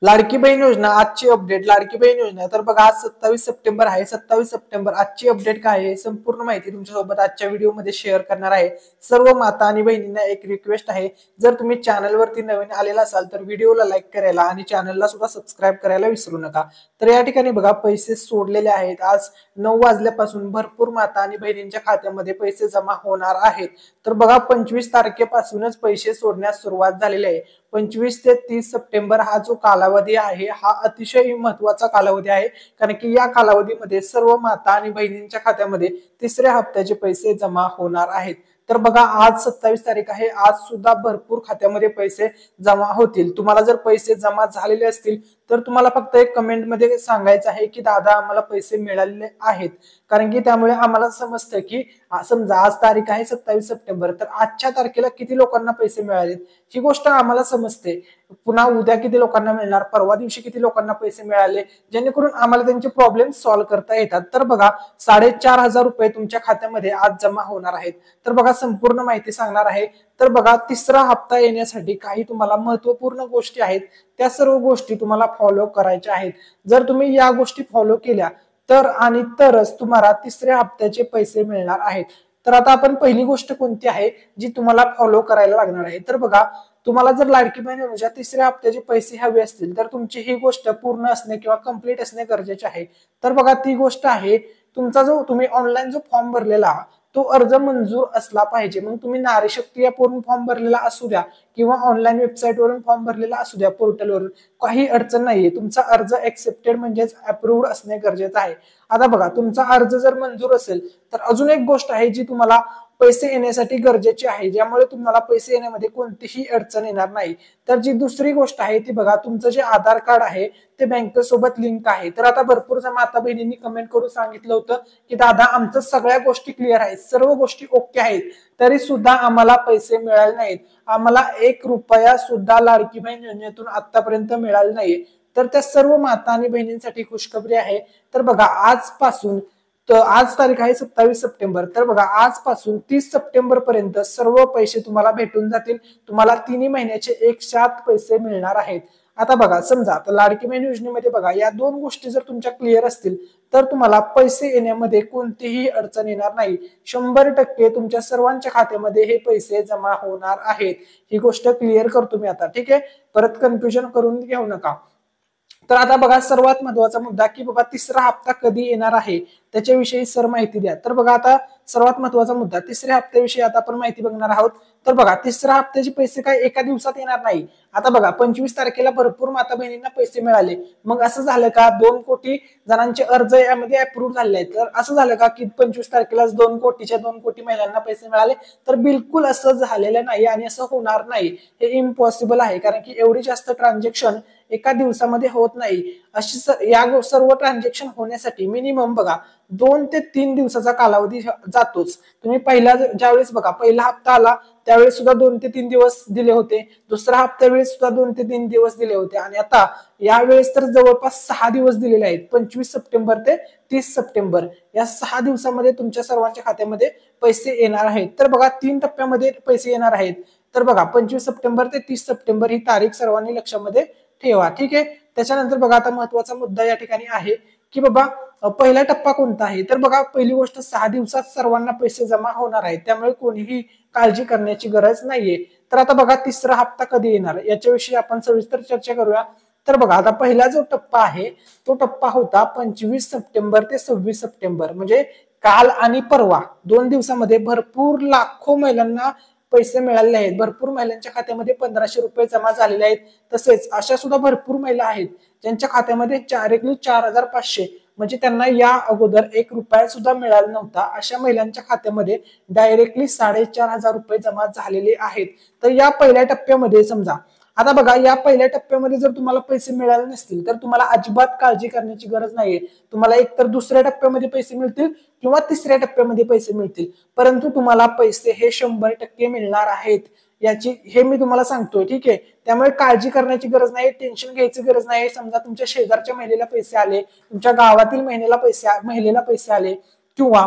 लाडकी बहीण योजना आजची अपडेट. लाडकी बहीण योजना तर बघा आज 27 सप्टेंबर आहे. 27 सप्टेंबर आजची अपडेट काय आहे संपूर्ण माहिती तुमच्यासोबत आजच्या व्हिडिओमध्ये शेअर करणार आहे. सर्व माता आणि बहिणींना एक रिक्वेस्ट आहे, जर तुम्ही चॅनलवरती नवीन आलेला असाल तर व्हिडिओला लाईक करायला आणि चॅनलला सुद्धा सबस्क्राईब करायला विसरू नका. तर या ठिकाणी बघा पैसे सोडलेले आहेत. आज 9 वाजल्यापासून भरपूर माता आणि बहिणींच्या खात्यामध्ये पैसे जमा होणार आहेत. तर बघा 25 तारखेपासूनच पैसे सोडण्यास सुरुवात झालेली आहे. 25 ते 30 सप्टेंबर हा जो कालावधी आहे हा अतिशय महत्वाचा कालावधी आहे, कारण की या कालावधीमध्ये सर्व माता आणि बहिणींच्या खात्यामध्ये तिसऱ्या हप्त्याचे पैसे जमा होणार आहेत. तर बघा आज 27 तारीख आहे. आज सुद्धा भरपूर खात्यामध्ये पैसे जमा होतील. तुम्हाला जर पैसे जमा झालेले असतील तर तुम्हाला फक्त एक कमेंट मध्ये सांगायचं आहे की दादा आम्हाला पैसे मिळालेले आहेत, कारण की त्यामुळे आम्हाला समजतं की समजा आज तारीख आहे 27 सप्टेंबर, तर आजच्या तारखेला किती लोकांना पैसे मिळालेत ही गोष्ट आम्हाला समजते. पुन्हा उद्या किती लोकांना मिळणार, परवा दिवशी किती लोकांना पैसे मिळाले, जेणेकरून आम्हाला त्यांचे प्रॉब्लेम सॉल्व्ह करता येतात. तर बघा 4,500 रुपये तुमच्या खात्यामध्ये आज जमा होणार आहेत. तर बघा संपूर्ण माहिती सांगणार आहे. तर बघा तिसरा हप्ता येण्यासाठी काही तुम्हाला महत्वपूर्ण गोष्टी आहेत, त्या सर्व गोष्टी तुम्हाला फॉलो करायच्या आहेत. जर तुम्ही या गोष्टी फॉलो केल्या तर आणि तरच तुम्हाला तिसऱ्या हप्त्याचे पैसे मिळणार आहेत. तर आता आपण पहिली गोष्ट कोणती आहे जी तुम्हाला फॉलो करायला लागणार आहे. तर बघा तुम्हाला जर लाडकी बहीण योजनेच्या तिसऱ्या हप्त्याचे पैसे हवे असतील तर तुमची ही गोष्ट पूर्ण असणे किंवा कंप्लीट असणे गरजेचे आहे. तर बघा ती गोष्ट आहे, तुमचा जो तुम्ही ऑनलाईन जो फॉर्म भरलेला तो अर्ज मंजूर असला पाहिजे. मग तुम्ही नारी शक्ती ॲपवरून फॉर्म भरलेला असू द्या किंवा ऑनलाईन वेबसाईटवरून फॉर्म भरलेला असू द्या, पोर्टलवरून, काही अडचण नाहीये. तुमचा अर्ज एक्सेप्टेड म्हणजेच अप्रूव्ड असणे गरजेचं आहे. आता बघा तुमचा अर्ज जर मंजूर असेल तर अजून एक गोष्ट आहे जी तुम्हाला पैसे येण्यासाठी गरजेची आहे, ज्यामुळे तुम्हाला पैसे येण्यामध्ये कोणतीही अडचण येणार नाही. तर जी दुसरी गोष्ट आहे ती बघा, तुमचं जे आधार कार्ड आहे ते बँकेसोबत लिंक आहे. तर आता भरपूर माता बहिणींनी कमेंट करून सांगितलं होतं की दादा आमचं सगळ्या गोष्टी क्लिअर आहेत, सर्व गोष्टी ओके आहेत, तरी सुद्धा आम्हाला पैसे मिळाले नाहीत, आम्हाला 1 रुपया सुद्धा लाडकी बहीण योजनेतून आतापर्यंत मिळाले नाहीये. तर त्या सर्व माता आणि बहिणींसाठी खुशखबरी आहे. तर बघा आजपासून, तर आज तारीख आहे 27 सप्टेंबर, तर बघा आजपासून 30 सप्टेंबर पर्यंत सर्व पैसे तुम्हाला भेटून जातील. तुम्हाला 3 महिन्याचे एक साथ पैसे मिळणार आहेत. आता बघा समजा आता लाडकी बहीण योजनेमध्ये बघा या दोन गोष्टी जर तुमच्या क्लिअर असतील तर तुम्हाला पैसे येण्यामध्ये कोणतीही अडचण येणार नाही. 100% तुमच्या सर्वांच्या खात्यामध्ये हे पैसे जमा होणार आहेत. ही गोष्ट क्लिअर करतो मी आता, ठीक आहे, परत कन्फ्युजन करून घेऊ नका. तर आता बघा सर्वात महत्वाचा मुद्दा की बाबा तिसरा हप्ता कधी येणार आहे त्याच्याविषयी सर माहिती द्या. तर बघा आता सर्वात महत्वाचा मुद्दा तिसऱ्या हप्त्याविषयी आता आपण माहिती बघणार आहोत. तर बघा तिसऱ्या हप्त्याचे पैसे काय एका दिवसात येणार नाही. आता बघा 25 तारखेला भरपूर माता बहिणींना पैसे मिळाले, मग असं झालं का 2 कोटी जणांचे अर्ज यामध्ये अप्रूव्ह झाले आहेत, तर असं झालं का की 25 तारखेलाच 2 कोटीच्या 2 कोटी महिलांना पैसे मिळाले? तर बिलकुल असं झालेलं नाही आणि असं होणार नाही. हे इम्पॉसिबल आहे, कारण की एवढी जास्त ट्रान्झॅक्शन एका दिवसामध्ये होत नाही. अशी या सर्व ट्रान्झॅक्शन होण्यासाठी मिनिमम बघा 2 ते 3 दिवसाचा कालावधी जातोच. तुम्ही पहिला ज्यावेळेस बघा पहिला हप्ता आला त्यावेळेस सुद्धा 2 ते 3 दिवस दिले होते, दुसरा हप्त्या वेळेस सुद्धा 2 ते 3 दिवस दिले होते, आणि आता यावेळेस तर जवळपास 6 दिवस दिलेले आहेत. 25 सप्टेंबर ते 30 सप्टेंबर या 6 दिवसामध्ये तुमच्या सर्वांच्या खात्यामध्ये पैसे येणार आहेत. तर बघा 3 टप्प्यामध्ये पैसे येणार आहेत. तर बघा 25 सप्टेंबर ते 30 सप्टेंबर ही तारीख सर्वांनी लक्षामध्ये ठेवा, ठीक आहे. त्याच्यानंतर बघा आता महत्वाचा मुद्दा या ठिकाणी आहे की बाबा पहिला टप्पा कोणता आहे. तर बघा पहिली गोष्ट 6 दिवसात सर्वांना पैसे जमा होणार आहेत, त्यामुळे कोणीही काळजी करण्याची गरज नाहीये. तर आता बघा तिसरा हप्ता कधी येणार याच्याविषयी आपण सविस्तर चर्चा करूया. तर बघा आता पहिला जो टप्पा आहे तो टप्पा होता 25 सप्टेंबर ते 26 सप्टेंबर, म्हणजे काल आणि परवा 2 दिवसामध्ये भरपूर लाखो महिलांना पैसे मिळालेले आहेत. भरपूर महिलांच्या खात्यामध्ये 1500 रुपये जमा झालेले आहेत. तसेच अशा सुद्धा भरपूर महिला आहेत ज्यांच्या खात्यामध्ये डायरेक्टली 4500, म्हणजे त्यांना या अगोदर 1 रुपया सुद्धा मिळाला नव्हता, अशा महिलांच्या खात्यामध्ये डायरेक्टली 4500 रुपये जमा झालेले आहेत. तर या पहिल्या टप्प्यामध्ये समजा आता बघा या पहिल्या टप्प्यामध्ये जर तुम्हाला पैसे मिळाले नसतील तर तुम्हाला अजिबात काळजी करण्याची गरज नाहीये. तुम्हाला एकतर दुसऱ्या टप्प्यामध्ये पैसे मिळतील किंवा तिसऱ्या टप्प्यामध्ये पैसे मिळतील, परंतु तुम्हाला पैसे हे 100% मिळणार आहेत, याची हे मी तुम्हाला सांगतोय, ठीक आहे. त्यामुळे काळजी करण्याची गरज नाही, टेन्शन घ्यायची गरज नाही. समजा तुमच्या शेजारच्या महिलेला पैसे आले, तुमच्या गावातील महिलेला पैसे आले, किंवा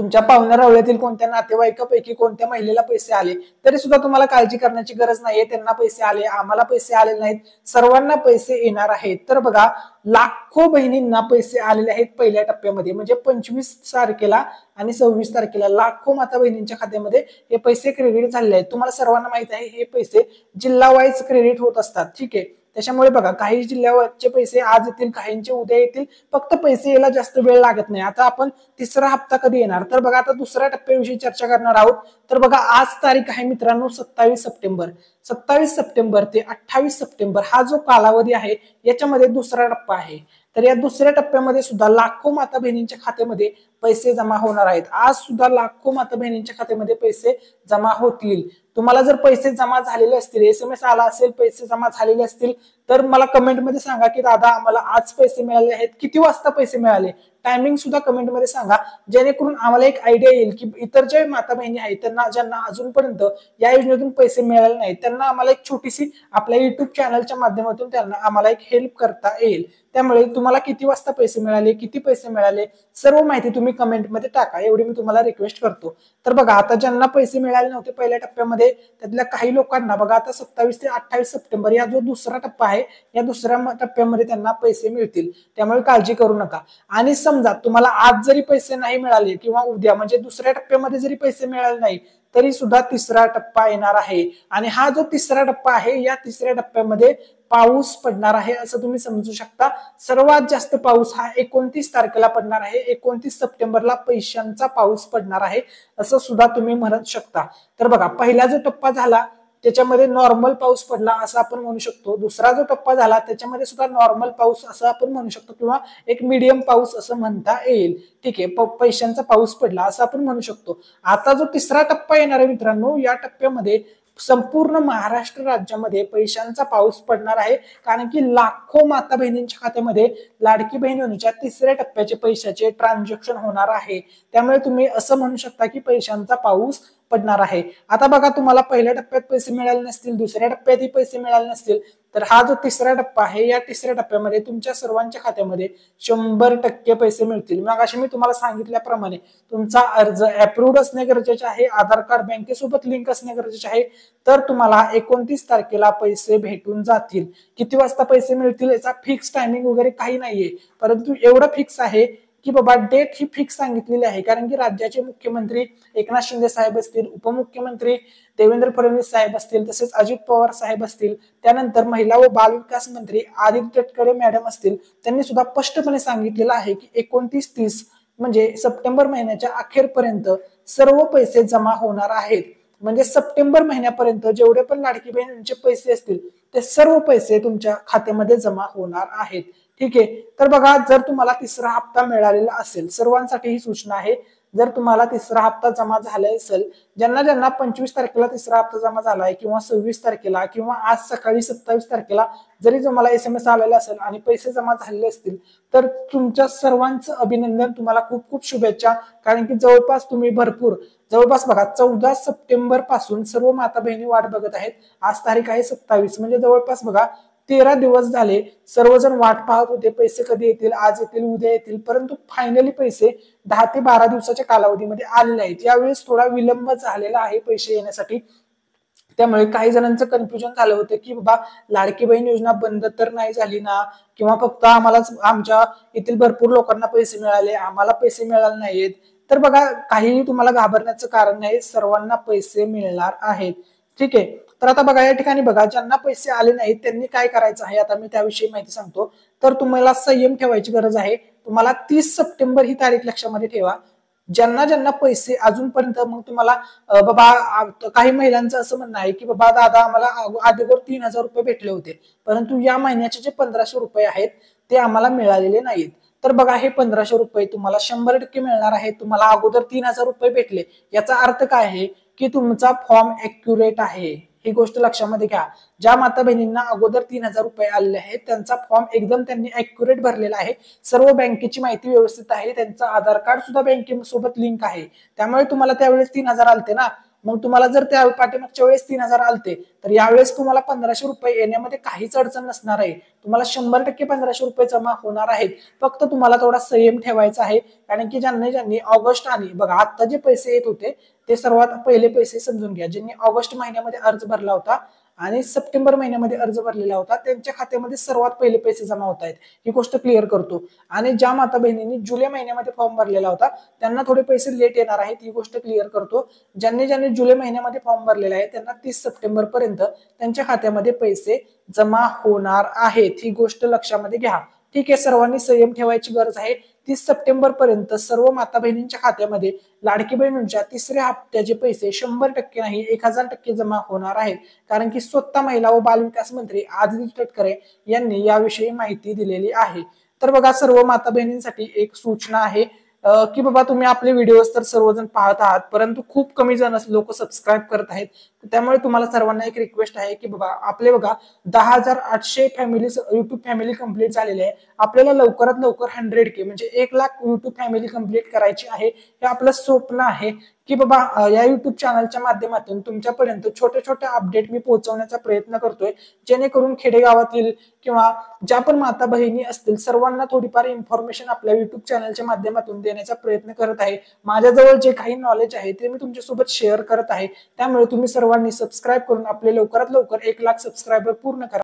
तुमच्या पाहुण्या रावळ्यातील कोणत्या नातेवाईकापैकी कोणत्या महिलेला पैसे आले तरी सुद्धा तुम्हाला काळजी करण्याची गरज नाहीये. त्यांना पैसे आले, आम्हाला पैसे आले नाहीत, सर्वांना पैसे येणार आहेत. तर बघा, लाखो बहिणींना पैसे आलेले आहेत पहिल्या टप्प्यामध्ये, म्हणजे 25 तारखेला आणि 26 तारखेला लाखो माता बहिणींच्या खात्यामध्ये हे पैसे क्रेडिट झालेले आहेत. तुम्हाला सर्वांना माहित आहे हे पैसे जिल्हा वाईज क्रेडिट होत असतात. ठीक आहे, त्याच्यामुळे बघा, काही जिल्ह्यावरचे पैसे आज येतील, काहींचे उद्या येतील, फक्त पैसे यायला जास्त वेळ लागत नाही. आता आपण तिसरा हप्ता कधी येणार, तर बघा आता दुसऱ्या टप्प्याविषयी चर्चा करणार आहोत. तर बघा, आज तारीख आहे मित्रांनो 27 सप्टेंबर. 27 सप्टेंबर ते 28 सप्टेंबर हा जो कालावधी आहे याच्यामध्ये दुसरा टप्पा आहे. तर या दुसऱ्या टप्प्यामध्ये सुद्धा लाखो माता बहिणींच्या खात्यामध्ये पैसे जमा होणार आहेत. आज सुद्धा लाखो माता बहिणींच्या खात्यामध्ये पैसे जमा होतील. तुम्हाला जर पैसे जमा झालेले असतील, SMS आला असेल, पैसे जमा झालेले असतील, तर मला कमेंटमध्ये सांगा की दादा आम्हाला आज पैसे मिळाले आहेत, किती वाजता पैसे मिळाले, टायमिंग सुद्धा कमेंटमध्ये सांगा, जेणेकरून आम्हाला एक आयडिया येईल की इतर जे माता बहिणी आहेत त्यांना, ज्यांना अजूनपर्यंत या योजनेतून पैसे मिळाले नाहीत, त्यांना आम्हाला एक छोटीशी आपल्या युट्यूब चॅनलच्या माध्यमातून त्यांना आम्हाला एक हेल्प करता येईल. त्यामुळे तुम्हाला किती वाजता पैसे मिळाले, किती पैसे मिळाले, सर्व माहिती तुम्ही कमेंटमध्ये टाका, एवढी मी तुम्हाला रिक्वेस्ट करतो. तर बघा, आता ज्यांना पैसे मिळाले नव्हते पहिल्या टप्प्यामध्ये त्यातल्या काही लोकांना बघा, आता 27 ते 28 सप्टेंबर या जो दुसरा टप्पा आहे या दुसऱ्या टप्प्यामध्ये त्यांना पैसे मिळतील. त्यामुळे काळजी करू नका. आणि समजा तुम्हाला आज जरी पैसे नाही मिळाले किंवा उद्या म्हणजे दुसऱ्या टप्प्यामध्ये जरी पैसे मिळाले नाही तरी सुद्धा तिसरा टप्पा येणार आहे. आणि हा जो तिसरा टप्पा आहे या तिसऱ्या टप्प्यामध्ये पाऊस पडणार आहे असं तुम्ही समजू शकता. सर्वात जास्त पाऊस हा 29 तारखेला पडणार आहे. 29 सप्टेंबरला पैशांचा पाऊस पडणार आहे असं सुद्धा तुम्ही म्हणू शकता. तर बघा, पहिला जो टप्पा झाला त्याच्यामध्ये नॉर्मल पाऊस पडला असं आपण म्हणू शकतो. दुसरा जो टप्पा झाला त्याच्यामध्ये सुद्धा नॉर्मल पाऊस असं आपण म्हणू शकतो किंवा एक मीडियम पाऊस असं म्हणता येईल. ठीक आहे, पैशांचा पाऊस पडला असं आपण म्हणू शकतो. आता जो तिसरा टप्पा येणार आहे मित्रांनो, या टप्प्यामध्ये संपूर्ण महाराष्ट्र राज्यामध्ये पैशांचा पाऊस पडणार आहे. कारण की लाखो माता बहिणींच्या खात्यामध्ये लाडकी बहीण योजनेच्या तिसऱ्या टप्प्याचे पैशाचे ट्रान्झॅक्शन होणार आहे. त्यामुळे तुम्ही असं म्हणू शकता की पैशांचा पाऊस पडणार आहे. आता बघा, तुम्हाला पहिल्या टप्प्यात पैसे मिळाले नसतील, दुसऱ्या टप्प्यातही पैसे मिळाले नसतील, तर हा जो तिसरा टप्पा आहे या तिसऱ्या टप्प्यामध्ये तुमच्या सर्वांच्या खात्यामध्ये 100% पैसे मिळतील. मग अशी मी तुम्हाला सांगितल्याप्रमाणे तुमचा अर्ज अप्रूव्ड असणे गरजेचे आहे, आधार कार्ड बँकेसोबत लिंक असणे गरजेचे आहे. तर तुम्हाला 29 तारखेला पैसे भेटून जातील. किती वाजता पैसे मिळतील याचा फिक्स टायमिंग वगैरे काही नाहीये, परंतु एवढं फिक्स आहे की बाबा डेट ही फिक्स सांगितलेली आहे. कारण की राज्याचे मुख्यमंत्री एकनाथ शिंदे साहेब असतील, उपमुख्यमंत्री देवेंद्र फडणवीस साहेब असतील, तसेच अजित पवार साहेब असतील, त्यानंतर महिला व बाल विकास मंत्री आदित्य तटकरे मॅडम असतील, त्यांनी सुद्धा स्पष्टपणे सांगितलेलं आहे की 29-30 म्हणजे सप्टेंबर महिन्याच्या अखेरपर्यंत सर्व पैसे जमा होणार आहेत. म्हणजे सप्टेंबर महिन्यापर्यंत जेवढे पण लाडकी बहिणींचे पैसे असतील ते सर्व पैसे तुमच्या खात्यामध्ये जमा होणार आहेत. ठीक आहे, तर बघा, जर तुम्हाला तिसरा हप्ता मिळालेला असेल, सर्वांसाठी ही सूचना आहे, जर तुम्हाला तिसरा हप्ता जमा झाला असेल, ज्यांना ज्यांना 25 तारखेला तिसरा हप्ता जमा झालाय किंवा 26 तारखेला किंवा आज सकाळी 27 तारखेला जरी तुम्हाला SMS आलेला असेल आणि पैसे जमा झालेले असतील, तर तुमच्या सर्वांचं अभिनंदन, तुम्हाला खूप खूप शुभेच्छा. कारण की जवळपास बघा 14 सप्टेंबर पासून सर्व माता बहिणी वाट बघत आहेत. आज तारीख आहे 27, म्हणजे जवळपास बघा 13 दिवस झाले सर्वजण वाट पाहत होते पैसे कधी येतील, आज येतील, उद्या येतील, परंतु फायनली पैसे 10 ते 12 दिवसाच्या कालावधीमध्ये आलेले आहेत. यावेळेस थोडा विलंब झालेला आहे पैसे येण्यासाठी. त्यामुळे काही जणांचं कन्फ्युजन झालं होतं की बाबा लाडकी बहीण योजना बंद तर नाही झाली ना, किंवा फक्त आम्हालाच, आमच्या येथील भरपूर लोकांना पैसे मिळाले, आम्हाला पैसे मिळाले नाहीत. तर बघा, काहीही तुम्हाला घाबरण्याचं कारण नाही, सर्वांना पैसे मिळणार आहेत. ठीक आहे, तर आता बघा, या ठिकाणी बघा, ज्यांना पैसे आले नाहीत त्यांनी काय करायचं आहे, आता मी त्याविषयी माहिती सांगतो. तर तुम्हाला संयम ठेवायची गरज आहे. तुम्हाला 30 सप्टेंबर ही तारीख लक्षामध्ये ठेवा. ज्यांना ज्यांना पैसे अजूनपर्यंत, मग तुम्हाला बाबा, काही महिलांचं असं म्हणणं आहे की बाबा दादा आम्हाला अगोदर 3000 रुपये भेटले होते, परंतु या महिन्याचे जे 1500 रुपये आहेत ते आम्हाला मिळालेले नाहीत. तर बघा, हे 1500 रुपये तुम्हाला 100% मिळणार आहेत. तुम्हाला अगोदर 3000 रुपये भेटले, याचा अर्थ काय आहे की तुमचा फॉर्म ॲक्युरेट आहे. ही गोष्ट लक्षामध्ये घ्या. ज्या माता बहिणींना अगोदर 3000 रुपये आलेले आहेत त्यांचा फॉर्म एकदम त्यांनी ॲक्युरेट भरलेला आहे. सर्व बँकेची माहिती व्यवस्थित आहे, त्यांचा आधार कार्ड सुद्धा बँकेसोबत लिंक आहे. त्यामुळे तुम्हाला त्यावेळेस 3000 आलते ना, मग तुम्हाला जर त्या पाठीमागच्या वेळेस 3,000 आलते तर यावेळेस तुम्हाला 1,500 रुपये येण्यामध्ये काहीच अडचण नसणार आहे. तुम्हाला 100% 1,500 रुपये जमा होणार आहेत. फक्त तुम्हाला थोडा संयम ठेवायचा आहे, कारण की ज्यांनी ऑगस्ट आणि बघा आता जे पैसे येत होते ते सर्वात पहिले पैसे समजून घ्या. ज्यांनी ऑगस्ट महिन्यामध्ये अर्ज भरला होता आणि सप्टेंबर महिन्यामध्ये अर्ज भरलेला होता त्यांच्या खात्यामध्ये सर्वात पहिले पैसे जमा होत आहेत, ही गोष्ट क्लिअर करतो. आणि ज्या माता बहिणींनी जुलै महिन्यामध्ये फॉर्म भरलेला होता त्यांना थोडे पैसे लेट येणार आहेत, ही गोष्ट क्लिअर करतो. ज्यांनी जुलै महिन्यामध्ये फॉर्म भरलेला आहे त्यांना 30 सप्टेंबर पर्यंत त्यांच्या खात्यामध्ये पैसे जमा होणार आहेत, ही गोष्ट लक्षामध्ये घ्या. ठीक आहे, सर्वांनी संयम ठेवायची गरज आहे. 30 सप्टेंबर पर्यंत सर्व माता बहिणींच्या खात्यामध्ये लाडकी बहिणींच्या तिसऱ्या हप्त्याचे पैसे 100% नाही 1000% जमा होणार आहेत, कारण की स्वतः महिला व बालविकास मंत्री आदिती तटकरे यांनी याविषयी माहिती दिलेली आहे. तर बघा, सर्व माता बहिणींसाठी एक सूचना आहे की बाबा तुम्ही आपले व्हिडिओज तर सर्वजण पाहत आहात, परंतु खूप कमी जण लोक सबस्क्राईब करत आहेत. त्यामुळे तुम्हाला सर्वांना एक रिक्वेस्ट आहे की बाबा आपले बघा 10,800 फॅमिली युट्यूब फॅमिली कंप्लीट झालेले आहे. आपल्याला लवकरात लवकर 100K म्हणजे 1,00,000 युट्यूब फॅमिली कंप्लीट करायची आहे. हे आपलं स्वप्न आहे की बाबा या युट्यूब चॅनलच्या माध्यमातून तुमच्यापर्यंत छोटे छोटे अपडेट मी पोहोचवण्याचा प्रयत्न करतोय, जेणेकरून खेडेगावातील किंवा ज्या पण माता बहिणी असतील सर्वांना थोडीफार इन्फॉर्मेशन आपल्या युट्यूब चॅनलच्या माध्यमातून देण्याचा प्रयत्न करत आहे. माझ्याजवळ जे काही नॉलेज आहे ते मी तुमच्यासोबत शेअर करत आहे. त्यामुळे तुम्ही सर्वांनी सबस्क्राईब करून आपले लवकरात लवकर 1,00,000 सबस्क्रायबर पूर्ण करा.